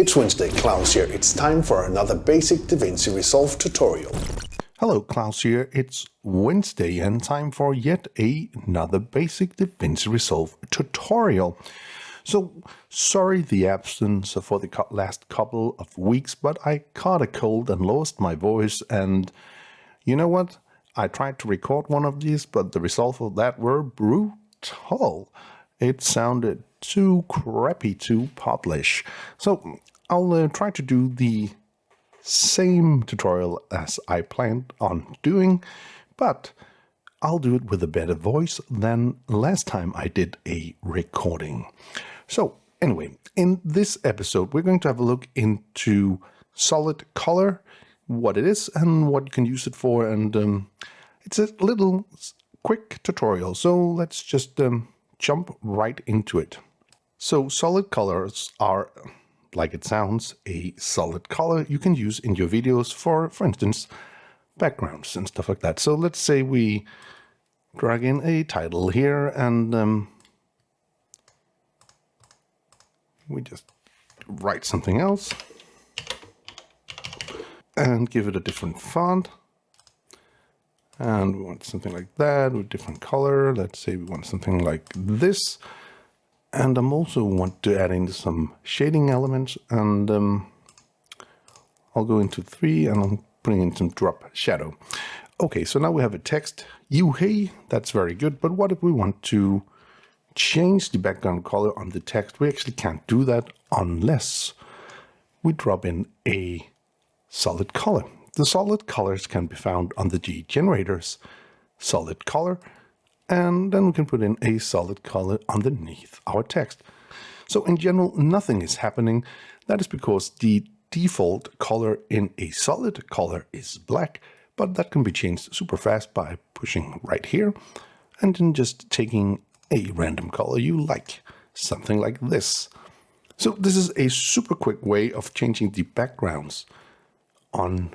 It's Wednesday, Klaus here. It's time for another basic Davinci Resolve tutorial. Hello, Klaus here. It's Wednesday and time for yet another basic Davinci Resolve tutorial. So, sorry the absence for the last couple of weeks, but I caught a cold and lost my voice, and you know what? I tried to record one of these, but the results of that were brutal. It sounded too crappy to publish. So I'll try to do the same tutorial as I planned on doing, but I'll do it with a better voice than last time I did a recording. So anyway, in this episode, we're going to have a look into solid color, what it is and what you can use it for, and it's a little quick tutorial, so let's just jump right into it. So solid colors are, like it sounds, a solid color you can use in your videos for instance, backgrounds and stuff like that. So let's say we drag in a title here and we just write something else and give it a different font. And we want something like that with different color. Let's say we want something like this. And I'm also want to add in some shading elements, and I'll go into 3 and I'm putting in some drop shadow. Okay, so now we have a text. Hey, that's very good. But what if we want to change the background color on the text? We actually can't do that unless we drop in a solid color. The solid colors can be found on the G generators, solid color, and then we can put in a solid color underneath our text. So in general, nothing is happening. That is because the default color in a solid color is black, but that can be changed super fast by pushing right here and then just taking a random color you like, something like this. So this is a super quick way of changing the backgrounds on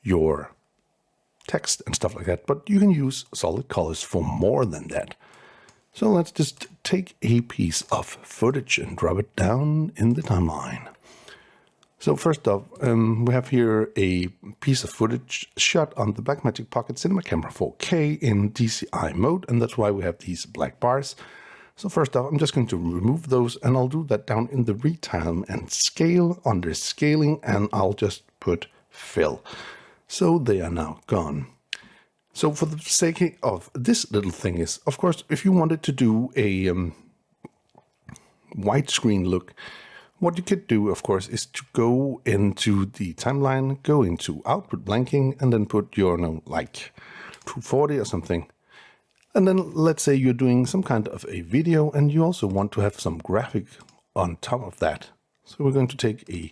your text and stuff like that, but you can use solid colors for more than that. So let's just take a piece of footage and drop it down in the timeline. So first off, we have here a piece of footage shot on the Blackmagic Pocket Cinema Camera 4K in DCI mode, and that's why we have these black bars. So first off, I'm just going to remove those, and I'll do that down in the retime and scale under scaling, and I'll just put fill. So they are now gone. So for the sake of this little thing is, of course, if you wanted to do a widescreen look, what you could do, of course, is to go into the timeline, go into output blanking, and then put your, like 240 or something. And then let's say you're doing some kind of a video and you also want to have some graphic on top of that. So we're going to take a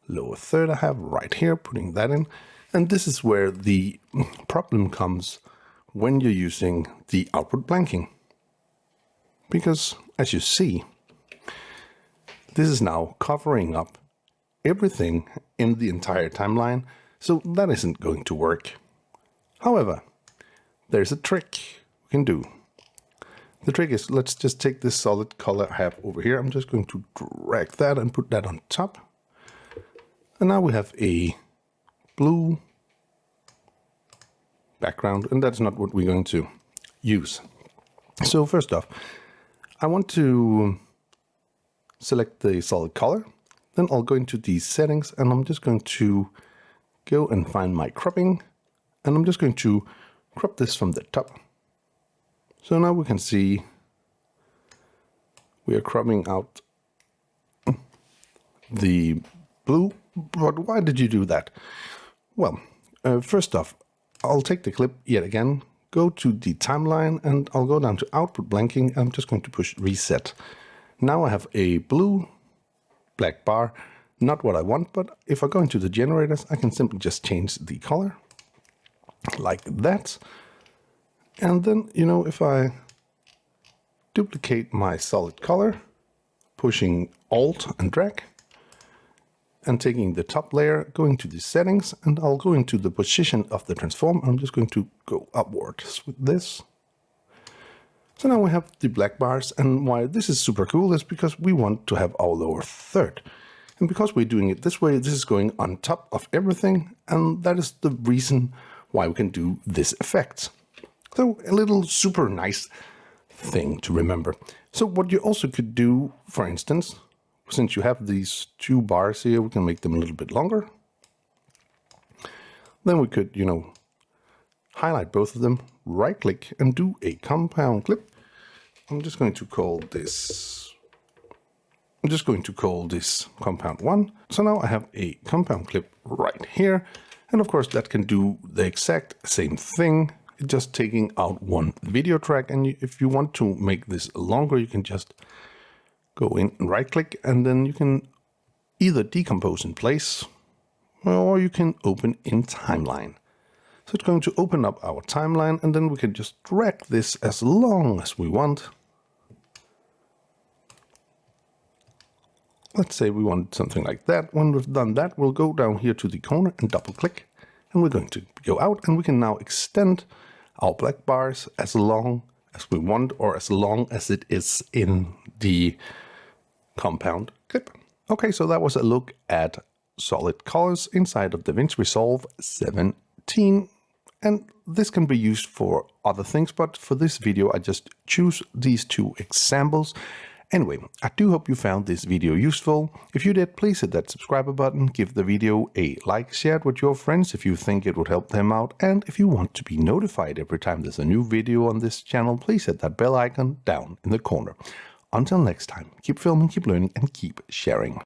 lower third I have right here, putting that in. And this is where the problem comes when you're using the output blanking. Because as you see, this is now covering up everything in the entire timeline. So that isn't going to work. However, there's a trick we can do. The trick is, let's just take this solid color I have over here. I'm just going to drag that and put that on top. And now we have a blue background, and that's not what we're going to use. So first off, I want to select the solid color. Then I'll go into the settings, and I'm just going to go and find my cropping, and I'm just going to crop this from the top. So now we can see we are cropping out the blue. But why did you do that? Well, first off, I'll take the clip yet again, go to the timeline, and I'll go down to output blanking. I'm just going to push reset. Now I have a blue black bar, not what I want, but if I go into the generators, I can simply just change the color like that. And then, if I duplicate my solid color, pushing Alt and drag, and taking the top layer, going to the settings, and I'll go into the position of the transform. I'm just going to go upwards with this. So now we have the black bars, and why this is super cool is because we want to have our lower third. And because we're doing it this way, this is going on top of everything, and that is the reason why we can do this effect. So a little super nice thing to remember. So what you also could do, for instance, since you have these two bars here, we can make them a little bit longer. Then we could, highlight both of them, right click and do a compound clip. I'm just going to call this compound 1. So now I have a compound clip right here. And of course that can do the exact same thing, just taking out one video track. And if you want to make this longer, you can just go in and right click, and then you can either decompose in place or you can open in timeline. So it's going to open up our timeline, and then we can just drag this as long as we want. Let's say we want something like that. When we've done that, we'll go down here to the corner and double click, and we're going to go out, and we can now extend our black bars as long as we want, or as long as it is in the compound clip. Okay, so that was a look at solid colors inside of Davinci Resolve 17. And this can be used for other things, but for this video, I just choose these two examples. Anyway, I do hope you found this video useful. If you did, please hit that subscribe button, give the video a like, share it with your friends if you think it would help them out. And if you want to be notified every time there's a new video on this channel, please hit that bell icon down in the corner. Until next time, keep filming, keep learning, and keep sharing.